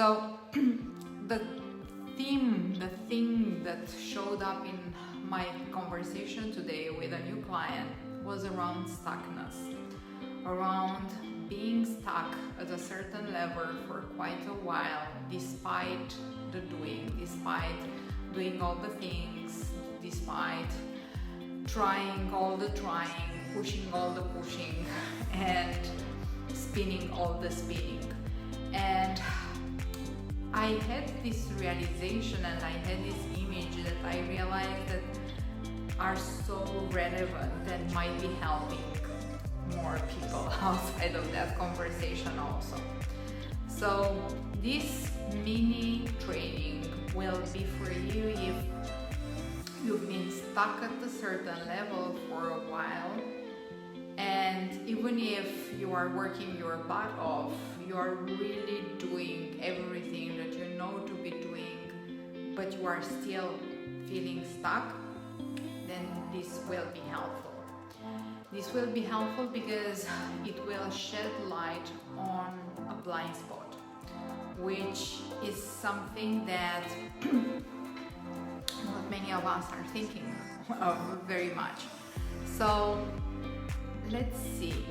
So the thing that showed up in my conversation today with a new client was around stuckness, around being stuck at a certain level for quite a while, despite doing all the things, despite trying all the trying, pushing all the pushing, and spinning all the spinning. And I had this realization and I had this image that I realized that are so relevant and might be helping more people outside of that conversation also. So this mini training will be for you if you've been stuck at a certain level for a while, and even if you are working your butt off, you are really doing everything that you know to be doing, but you are still feeling stuck, then this will be helpful. This will be helpful because it will shed light on a blind spot, which is something that not many of us are thinking of very much. So let's see.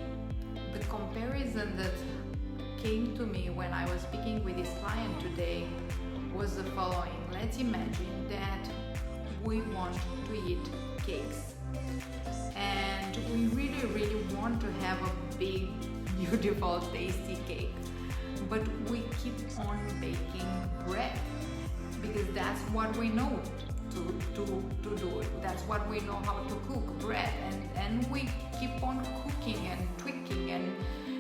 The comparison that came to me when I was speaking with this client today was the following. Let's imagine that we want to eat cakes and we really want to have a big, beautiful, tasty cake, but we keep on baking bread because that's what we know to do. That's what we know how to cook, bread, and we keep on cooking and tweaking and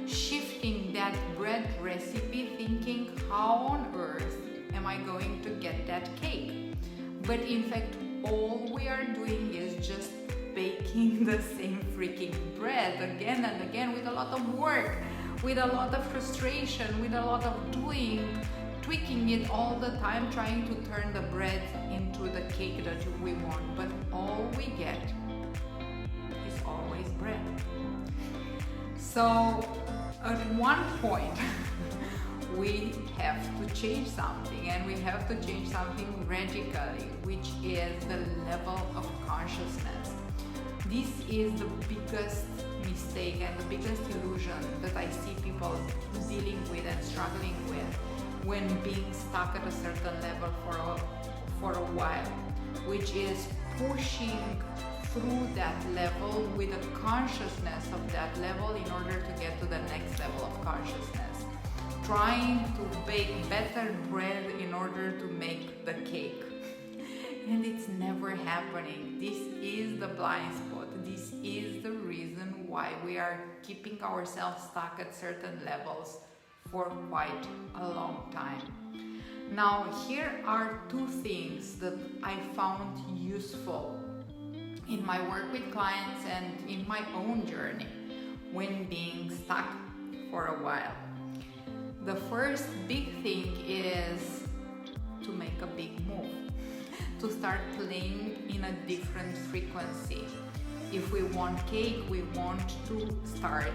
shifting that bread recipe, thinking, how on earth am I going to get that cake? But in fact, all we are doing is just baking the same freaking bread again and again, with a lot of work, with a lot of frustration, with a lot of doing, tweaking it all the time, trying to turn the bread into the cake that we want. But all we get is always bread. So at one point we have to change something, and we have to change something radically, which is the level of consciousness. This is the biggest mistake and the biggest illusion that I see people dealing with and struggling with when being stuck at a certain level for a while, which is pushing through that level with a consciousness of that level in order to get to the next level of consciousness, trying to bake better bread in order to make the cake. And it's never happening. This is the blind spot. This is the reason why we are keeping ourselves stuck at certain levels for quite a long time. Now, here are two things that I found useful in my work with clients and in my own journey when being stuck for a while. The first big thing is to make a big move, to start playing in a different frequency. If we want cake, we want to start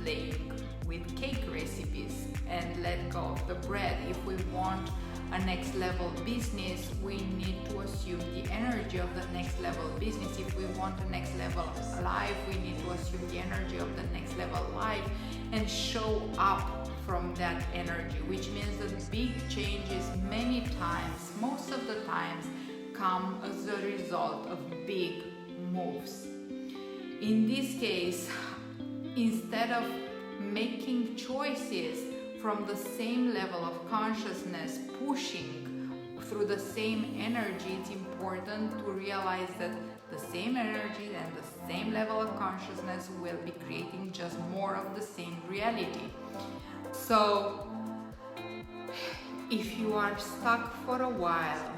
playing with cake recipes and let go of the bread. If we want a next level business, we need to assume the energy of the next level business. If we want a next level life, we need to assume the energy of the next level life and show up from that energy, which means that big changes many times, most of the times, come as a result of big moves. In this case, instead of making choices from the same level of consciousness, pushing through the same energy, it's important to realize that the same energy and the same level of consciousness will be creating just more of the same reality. So if you are stuck for a while,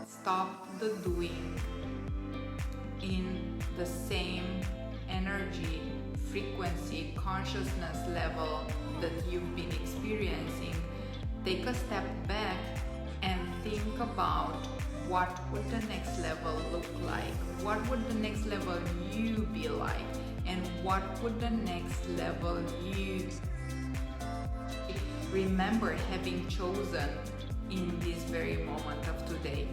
stop the doing in the same energy, frequency, consciousness level that you've been experiencing. Take a step back and think about what would the next level look like? What would the next level you be like? And what would the next level you remember having chosen in this very moment of today?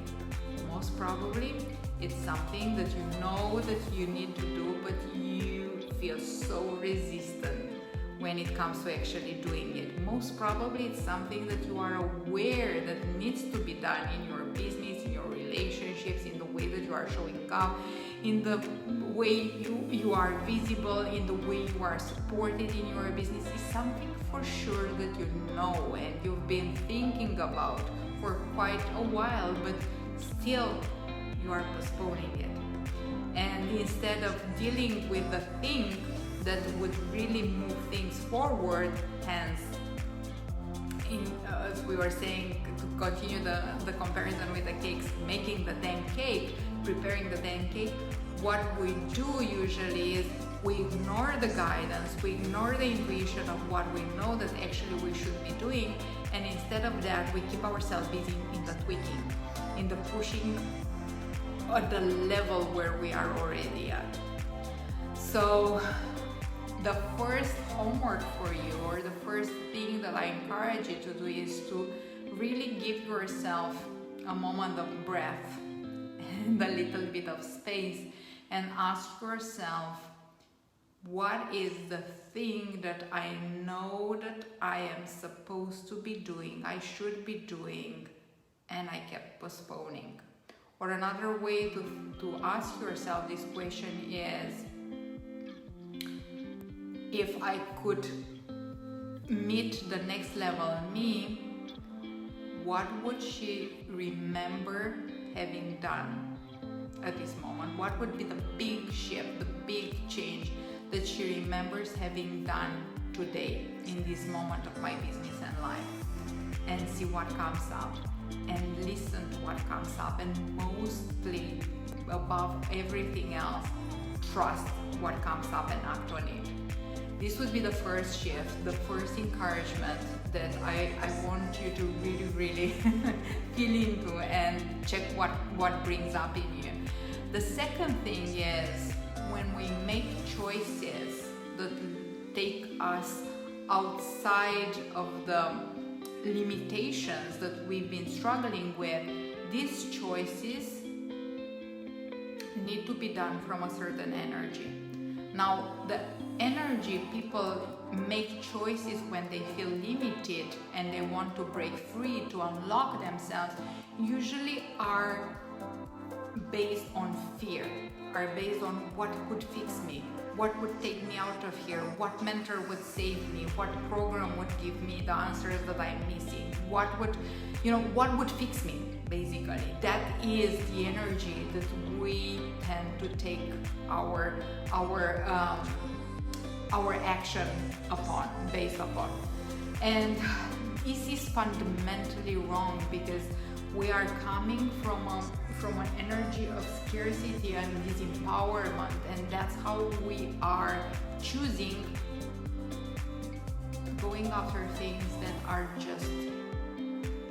Most probably it's something that you know that you need to do, but you feel so resistant when it comes to actually doing it. Most probably it's something that you are aware that needs to be done in your business, in your relationships, in the way that you are showing up, in the way you are visible, in the way you are supported in your business. Is something for sure that you know and you've been thinking about for quite a while, but still you are postponing it. And instead of dealing with the thing that would really move things forward, hence, as we were saying, to continue the comparison with the cakes, making the damn cake, preparing the damn cake, what we do usually is we ignore the guidance, we ignore the intuition of what we know that actually we should be doing, and instead of that, we keep ourselves busy in the tweaking, in the pushing at the level where we are already at. So the first homework for you, or the first thing that I encourage you to do, is to really give yourself a moment of breath and a little bit of space, and ask yourself, what is the thing that I know that I am supposed to be doing, I should be doing, and I kept postponing? Or another way to ask yourself this question is, if I could meet the next level me, what would she remember having done at this moment? What would be the big shift, the big change that she remembers having done today in this moment of my business and life? And see what comes up, and listen to what comes up, and mostly above everything else, trust what comes up and act on it. This would be the first shift, the first encouragement that I want you to really feel into and check what brings up in you. The second thing is, when we make choices that take us outside of the limitations that we've been struggling with, these choices need to be done from a certain energy. Now, the energy people make choices when they feel limited and they want to break free, to unlock themselves, usually are based on fear, are based on what could fix me, what would take me out of here, what mentor would save me, what program would give me the answers that I'm missing, what would fix me, basically. That is the energy that we tend to take our action upon, based upon. And this is fundamentally wrong, because we are coming from an energy of scarcity and disempowerment, and that's how we are choosing going after things that are just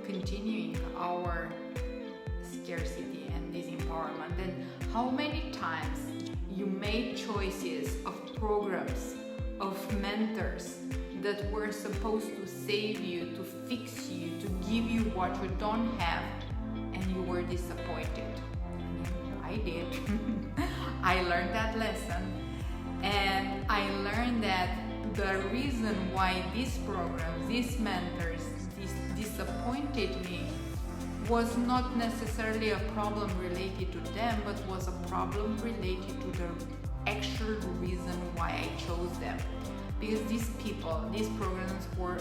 continuing our scarcity and disempowerment. And how many times you made choices of programs, of mentors that were supposed to save you, to fix you, to give you what you don't have, and you were disappointed. I did. I learned that lesson, and I learned that the reason why these programs, these mentors, disappointed me was not necessarily a problem related to them, but was a problem related to the actual reason why I chose them. Because these people, these programs were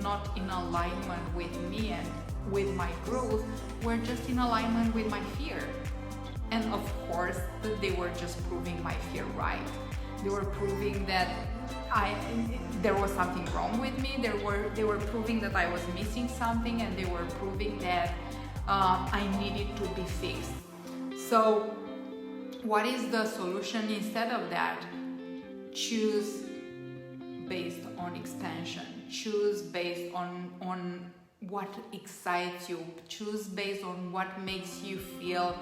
not in alignment with me and with my growth, were just in alignment with my fear. And of course, they were just proving my fear right. They were proving that there was something wrong with me. They were proving that I was missing something, and they were proving that I needed to be fixed. So what is the solution instead of that? Choose based on expansion. Choose based on what excites you. Choose based on what makes you feel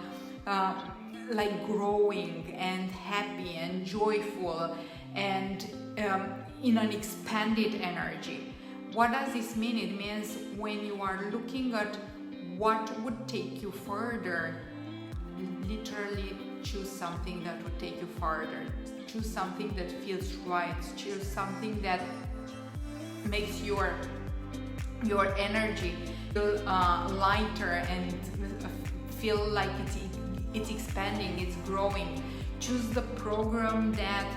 like growing and happy and joyful and in an expanded energy. What does this mean? It means when you are looking at what would take you further, literally choose something that would take you farther. Choose something that feels right. Choose something that makes your energy feel lighter and feel like it's expanding, it's growing. Choose the program that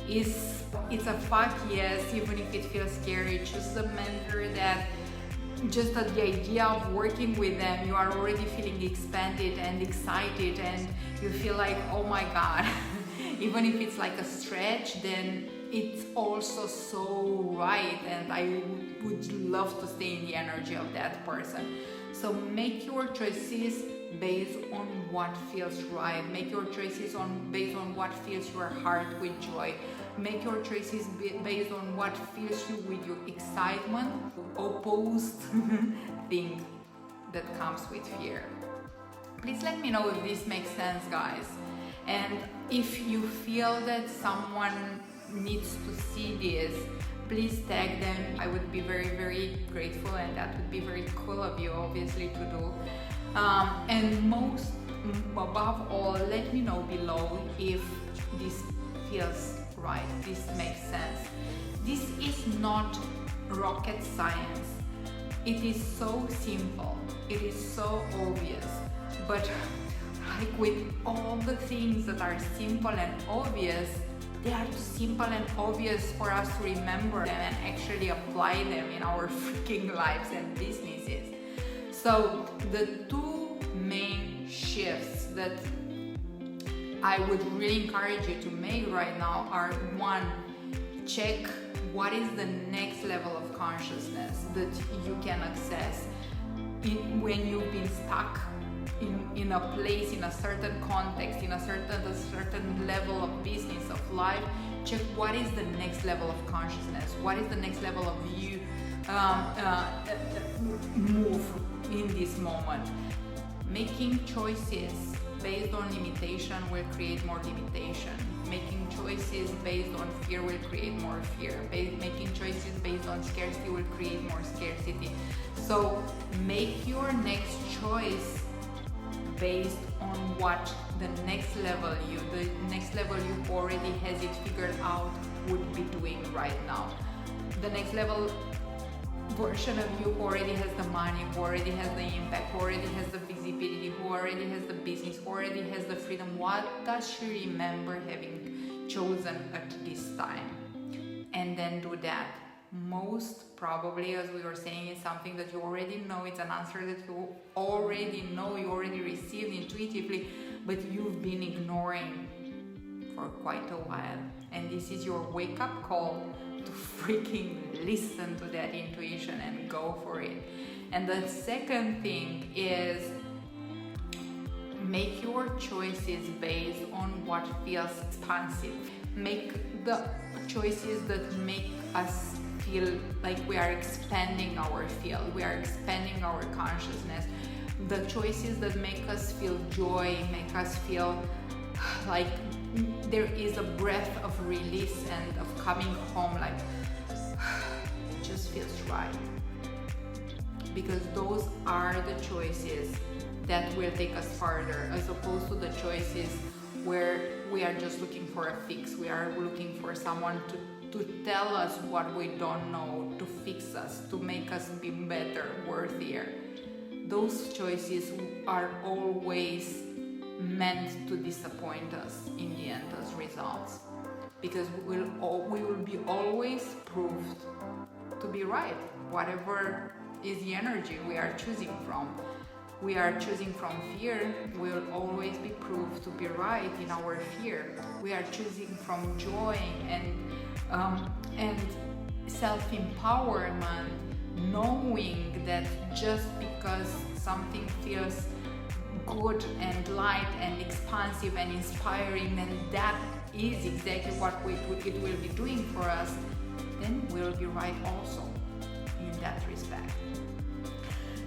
it's a fuck yes, even if it feels scary. Choose the mentor that just at the idea of working with them, you are already feeling expanded and excited, and you feel like, oh my god. Even if it's like a stretch, then it's also so right, and I would love to stay in the energy of that person. So make your choices based on what feels right. Make your choices based on what fills your heart with joy. Make your choices based on what fills you with your excitement, opposed thing that comes with fear. Please let me know if this makes sense, guys. And if you feel that someone needs to see this, please tag them. I would be very, very grateful, and that would be very cool of you, obviously, to do. And most above all, let me know below if this feels right, this makes sense. This is not rocket science. It is so simple, it is so obvious, but like with all the things that are simple and obvious, they are too simple and obvious for us to remember them and actually apply them in our freaking lives and businesses. So the two main shifts that I would really encourage you to make right now are: one, check what is the next level of consciousness that you can access when you've been stuck in a place, in a certain context, in a certain level of business, of life. Check what is the next level of consciousness, what is the next level of you move in this moment. Making choices based on limitation will create more limitation. Making choices based on fear will create more fear. Making choices based on scarcity will create more scarcity. So make your next choice based on what the next level you already has it figured out would be doing right now. The next level version of you who already has the money, who already has the impact, who already has the visibility, who already has the business, who already has the freedom. What does she remember having chosen at this time? And then do that. Most probably, as we were saying, is something that you already know. It's an answer that you already know, you already received intuitively, but you've been ignoring for quite a while. And this is your wake-up call to freaking listen to that intuition and go for it. And the second thing is, make your choices based on what feels expansive. Make the choices that make us feel like we are expanding our field, we are expanding our consciousness. The choices that make us feel joy, make us feel like there is a breath of release and of coming home, like it just feels right. Because those are the choices that will take us farther, as opposed to the choices where we are just looking for a fix. We are looking for someone to tell us what we don't know, to fix us, to make us be better, worthier. Those choices are always meant to disappoint us in the end as results, because we will be always proved to be right, whatever is the energy we are choosing from. We are choosing from fear, we will always be proved to be right in our fear. We are choosing from joy and self-empowerment, knowing that just because something feels good and light and expansive and inspiring, then that is exactly what it will be doing for us, then we'll be right also in that respect.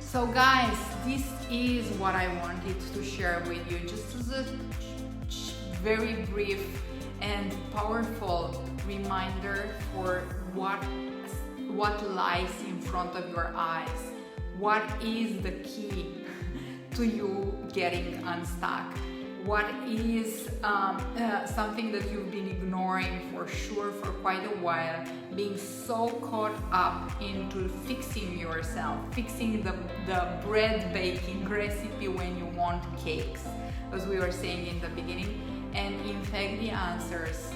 So guys, this is what I wanted to share with you, just as a very brief and powerful reminder for what lies in in front of your eyes. What is the key to you getting unstuck? What is something that you've been ignoring for sure for quite a while, being so caught up into fixing yourself, fixing the bread baking recipe when you want cakes, as we were saying in the beginning. And in fact, the answers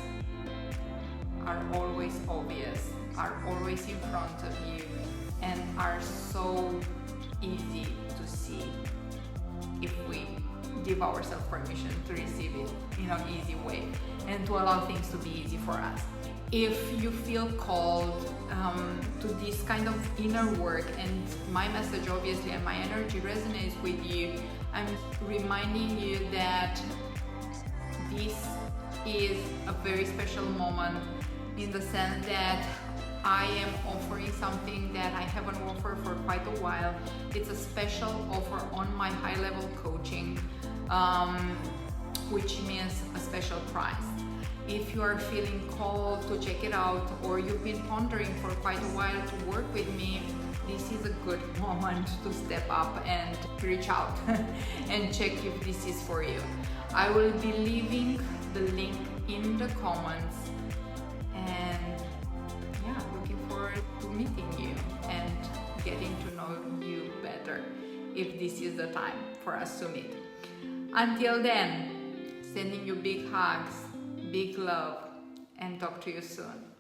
are always obvious, are always in front of you, and are so easy to see if we give ourselves permission to receive it in an easy way and to allow things to be easy for us. If you feel called to this kind of inner work, and my message obviously and my energy resonates with you, I'm reminding you that this is a very special moment in the sense that I am offering something that I haven't offered for quite a while. It's a special offer on my high-level coaching, which means a special price. If you are feeling called to check it out, or you've been pondering for quite a while to work with me, this is a good moment to step up and reach out and check if this is for you. I will be leaving the link in the comments, and yeah, looking forward to meeting you and getting to know you better if this is the time for us to meet. Until then, sending you big hugs, big love, and talk to you soon.